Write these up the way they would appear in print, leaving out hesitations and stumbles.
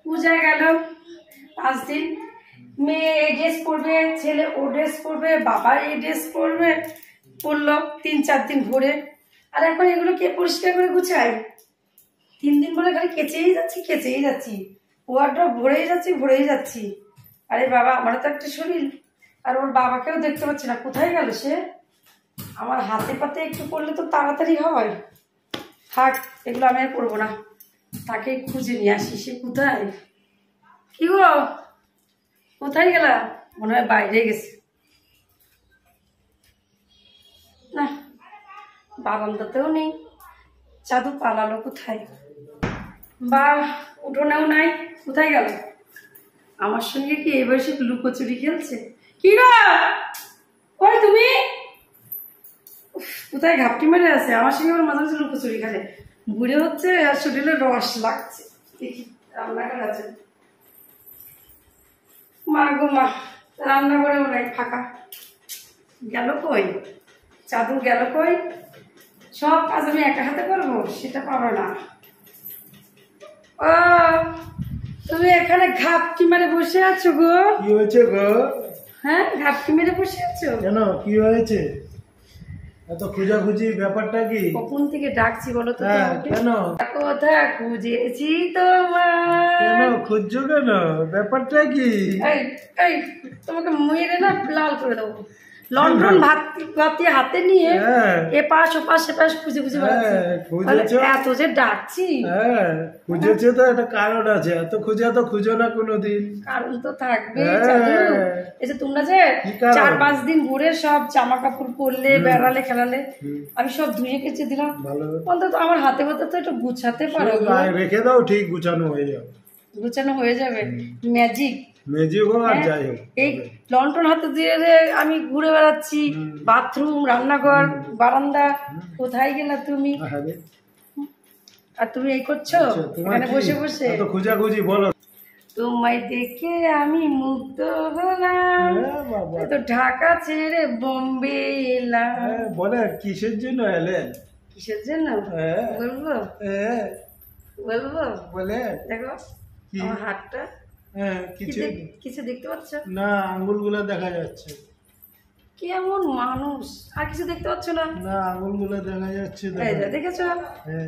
পূজায় গেল 5 দিন, মেয়ে এই ড্রেস পরবে, ছেলে ও ড্রেস পরবে, বাবা এই ড্রেস পরবে, পরলো 3-4 দিন ঘুরে। আর এখন এগুলো কে পরিষ্কার করে গুছায়? 3 দিন বলে খালি কেচেই যাচ্ছি, ওয়ার্ড্রপ ভরেই যাচ্ছি। আরে বাবা, আমারও তো একটা শরীর, আর ওর বাবাকেও দেখতে পাচ্ছি না, কোথায় গেল সে? আমার হাতে পাতে একটু করলে তো তাড়াতাড়ি হয়। থাক, এগুলো আমি আর করবো না, তাকে খুঁজে নিয়ে আসি। সে কোথায়? কি গো, কোথায় গেলা? মনে হয় বাইরে গেছে। না, বারান্দাতেও নেই, চাদু পালালো কোথায়? বা উঠোনেও নাই, কোথায় গেল? আমার সঙ্গে কি এই বয়সে লুকোচুরি খেলছে? কি গো, ওই তুমি কোথায় ঘাপটি মেরে আছে? আমার সঙ্গে ওর মাঝে মাঝে লুকোচুরি খেলে, ঘুরে হচ্ছে আর শরীরে রস লাগছে। দেখি রান্নাঘর আছে। মা গো মা, রান্নাঘরেও নাই, ফাঁকা। গেল কই? চাদু গেল কই? সব কাজ আমি একা হাতে করবো, সেটা পারো না। ও, তুমি এখানে ঘাপটি মেরে বসে আছো গো? কি হয়েছে গো? হ্যাঁ, ঘাপটি মেরে বসে আছো কেন, কি হয়েছে? এত খোঁজাখুঁজি ব্যাপারটা কি? কখন থেকে ডাকছি বলো তো? কেন কোথায় খুঁজেছি তোমার? কেন খুঁজছো কেন? ব্যাপারটা কি? এই এই, তোমাকে মেরে না লাল করে দেবো। লন্ডন ভাত হাতে নিয়ে এপাশ ওপাশ সেপাশ খুঁজে বেড়াচ্ছি। এত যে ডাকছি, খুঁজেছে তো একটা কারণ আছে, এত খুঁজো না কোনোদিন। কারণ তো থাকবে। এই যে তোমরা যে 4-5 দিন ঘুরে সব জামা কাপড় পরলে, বেড়ালে, খেলালে, আমি সব ধুয়ে কেচে দিলাম। অন্তত আমার হাতে হাতে তো একটু গুছাতে পারো। রেখে দাও, ঠিক গুছানো হয়ে যাবে। গুছানো হয়ে যাবে, ম্যাজিক হোক আর যাই হোক। এই লন্ঠন হাতে দিয়ে আমি ঘুরে বেড়াচ্ছি, বাথরুম, রান্নাঘর, বারান্দা। কোথায় গেলা তুমি? আর তুমি এই করছো এখানে বসে বসে? খোঁজাখুঁজি বলো। তোমায় দেখে আমি মুগ্ধ হলাম, তো ঢাকা ছেড়ে বোম্বে এলাম। বলে কিসের জন্য এলেন? কিসের জন্য বলবো? বলে দেখো আমার হাতটা, কিছু দেখতে পাচ্ছ না? আঙ্গুলগুলো দেখা যাচ্ছে। কেমন মানুষ, আর কিছু দেখতে পাচ্ছ না? না, আঙ্গুলগুলো দেখা যাচ্ছে। দেখেছো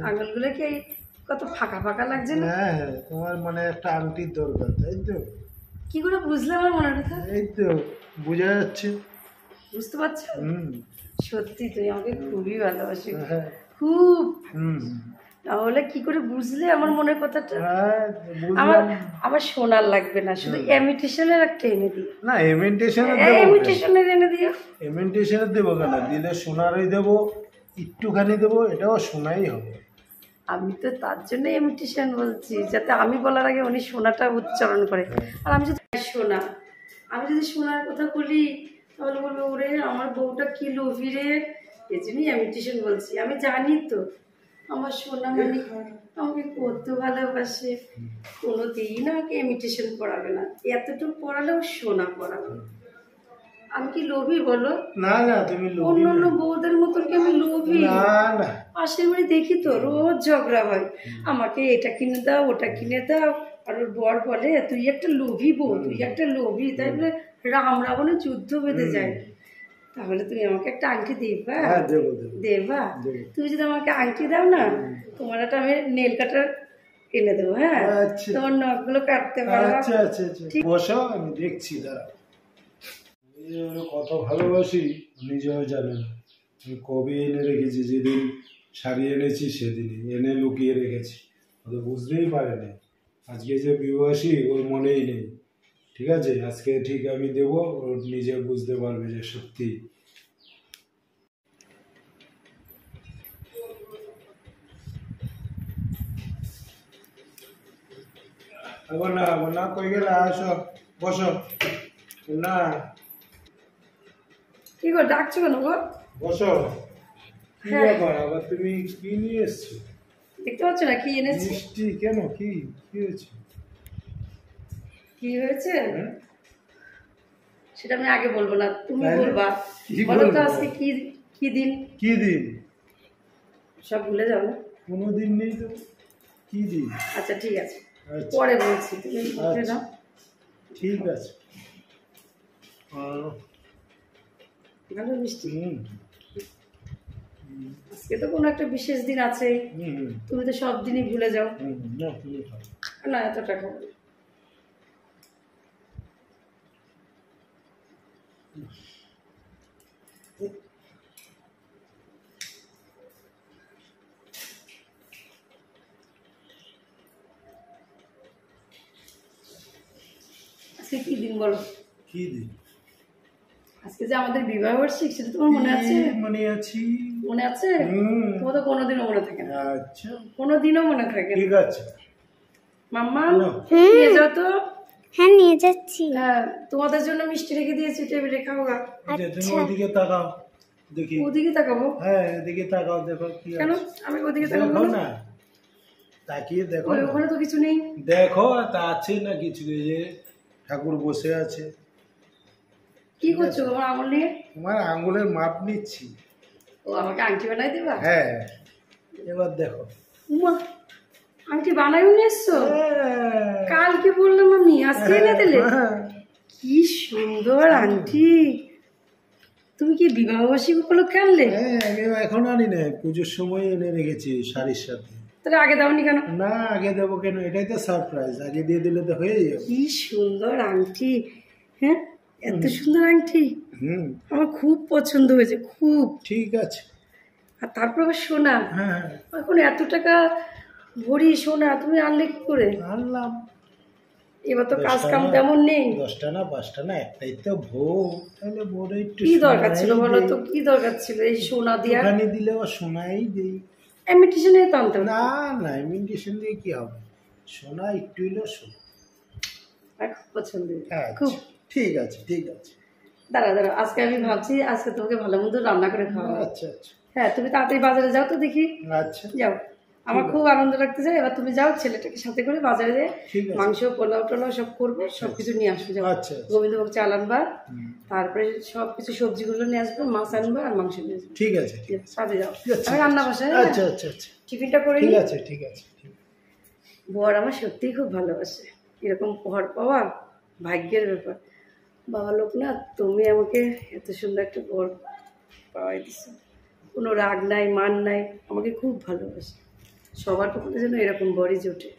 আঙ্গুলগুলো কি কত ফাঁকা ফাঁকা লাগছে না? তোমার মানে একটা আংটির দরকার, তাই তো? কি করে বুঝলে আমার মনের কথা? এই তো বোঝা যাচ্ছে। বুঝতে পারছো? সত্যি তুমি আমাকে খুবই ভালোবাসো, খুব। তাহলে কি করে বুঝলে আমার মনের কথাটা? আমার শোনার লাগবে না, শুধু ইমিটেশনের একটা এনে দিও। না, ইমিটেশনের এনে দিও। ইমিটেশনের দেবো কেন? দিলে সোনারই দেবো, একটুখানি দেবো, এটাও সোনাই হবে। আমি তো তার জন্য ইমিটেশন বলছি, যাতে আমি বলার আগে উনি সোনাটা উচ্চারণ করে। আর আমি যদি সোনার কথা বলি, তাহলে বলবো ওরে আমার বউটা কি লোভী রে, এই জন্যই ইমিটেশন বলছি। আমি জানি তো আমার সোনা মানে আমাকে কত ভালোবাসে, কোনোদিন আমাকে ইমিটেশন পড়াবে না, এতটুকু পড়ালেও সোনা পড়াবে। আমি কি লোভী বলো? না না, তুমি অন্য বউদের মতন কি আমি লোভী? না, পাশের বাড়ি দেখি তো রোজ ঝগড়া হয়, আমাকে এটা কিনে দাও, ওটা কিনে দাও। আর ওর বর বলে তুই একটা লোভী বউ, তুই একটা লোভী। তাই বলে রাম রাবণের যুদ্ধ বেঁধে যায়। তাহলে তুমি আমাকে একটা আংটি দেবা? তুমি যদি আমাকে আংটি দাও না, তোমার একটা আমি নেল কাটার কিনে দেবো। হ্যাঁ, তোমার নখগুলো কাটতে পারবো। বসো, আমি দেখছি। দাঁড়া, কত ভালোবাসি নিজেও জানে না। আমি কবে এনে রেখেছি, যেদিন শাড়ি এনেছি সেদিনই এনে লুকিয়ে রেখেছি, ও তো বুঝতেই পারেনি। আজকে যে বিবাসী ওর মনেই নেই। ঠিক আছে, আজকে ঠিক আমি দেবো, ও নিজে বুঝতে পারবে যে সত্যি। না কই গেলে? আসো, বসো। না, কি গো ডাকছো কেন গো? বসো। কি ব্যাপার, আবার তুমি কি নিয়ে এসছো? দেখতে পাচ্ছ না কি এনেছি? মিষ্টি? কেন, কি হয়েছে? কি হয়েছে সেটা আমি আগে বলবো না, তুমি বলবা। বলো তো আজকে কি দিন? কি দিন? সব ভুলে যাবো। কোনো দিন নেই তো, কি দিন? আচ্ছা ঠিক আছে, আচ্ছা পরে বলছি, তুমি উঠে আচ্ছা নাও। ঠিক আছে। ভালো মিষ্টি। হুম আজকে তো কোনো একটা বিশেষ দিন আছেই, হুম হুম তুমি তো সব দিনই ভুলে যাও। হুম না তুমি খাও। না এতটা খাবো না। আজকে কি দিন বলো? কি দিন? আজকে যে আমাদের বিবাহ বার্ষিক, সেটা তোমার মনে আছে? মনে আছি। মনে আছে? হুম তোমার তো কোনোদিনও মনে থাকে না, আচ্ছা কোনোদিনও মনে থাকে না। ঠিক আছে। মাম্মা নাও। নিয়ে যাও তো। হ্যাঁ নিয়ে যাচ্ছি। হ্যাঁ, তোমাদের জন্য মিষ্টি রেখে দিয়েছি টেবিলে, খাও গা। আচ্ছা তুমি ওইদিকে তাকাও দেখি। ওদিকে তাকাবো হ্যাঁ এদিকে তাকাও, দেখো কি কেন? আছে। আমি ওদিকে তাকাবো দেখো না? না, তাকিয়ে দেখো ওই না। ওখানে তো কিছু নেই। দেখো তা আছে না কিছু, এই যে ঠাকুর বসে আছে। কি করছো তোমার আঙুল নিয়ে? তোমার আঙ্গুলের মাপ নিচ্ছি। ও আমাকে আংটি বানাই দেবা? হ্যাঁ এবার দেখো। উমা, আংটি বানাইও নিয়ে এসছো? হ্যাঁ, কালকে বললাম আমি, আজকে এনে দিলে? হ্যাঁ। কি সুন্দর আংটি! তুমি কি বিবাহ বার্ষিক উপলক্ষে আনলে? হ্যাঁ আমি এখন আনি না, পুজোর সময় এনে রেখেছি শাড়ির সাথে। তাহলে আগে দাওনি কেন? না আগে দেবো কেন, এটাই তো সারপ্রাইজ, আগে দিয়ে দিলে তো হয়ে যাবে। কি সুন্দর আংটি! হ্যাঁ, এত সুন্দর আংটি হুম আমার খুব পছন্দ হয়েছে, খুব। ঠিক আছে। আর তারপর আবার সোনা, হ্যাঁ এখন এত টাকা ভরি সোনা তুমি আনলে কি করে? আনলাম। এবার তো কাজ 10টা কাম না, তেমন নেই। 10টা না 5টা না, একটাই তো ভোগ, তাহলে ভোরে একটু কি দরকার ছিল সোনাই বলো দেই। তো, কি দরকার ছিল এই সোনা দিয়া? ওখানে দিলে আবার সোনাই দেই। ইমিটেশন এ তো আনতে হতো। না না ইমিটেশন দিয়ে কি হবে, সোনা একটু হইলেও সোনা। আমার খুব পছন্দ, আচ্ছা, খুব। ঠিক আছে ঠিক আছে। দাঁড়া দাঁড়া, আজকে আমি ভাবছি আজকে তোমাকে ভালো মন্দ রান্না করে খাওয়াবো। আচ্ছা আচ্ছা হ্যাঁ, তুমি তাড়াতাড়ি বাজারে যাও তো দেখি। আচ্ছা যাও, আমার খুব আনন্দ লাগতেছে। এবার তুমি যাও, ছেলেটাকে সাথে করে বাজারে যেয়ে ঠিক আছে। মাংস পোলাও টোলাও সব করবো, সবকিছু নিয়ে আসবো। যাও, আচ্ছা আচ্ছা। গোবিন্দভোগ চাল আনবা, হুম, তারপরে সবকিছু সবজিগুলো নিয়ে আসবো, মাছ আনবা আর মাংস নিয়ে আসবো। ঠিক আছে ঠিক আছে। সাথে যাও, আচ্ছা, আমি রান্না বসাই। আচ্ছা আচ্ছা আচ্ছা টিফিনটা করে ঠিক নিই। আছে ঠিক আছে ঠিক আছে। বর আমার সত্যিই খুব ভালোবাসে, এরকম বর পাওয়া ভাগ্যের ব্যাপার। বাবা লোকনাথ, তুমি আমাকে এত সুন্দর একটা বর পাওয়াই দিছো, কোনো রাগ নাই মান নাই, আমাকে খুব ভালোবাসে। সবার পক্ষে যেন এরকম বরই জোটে।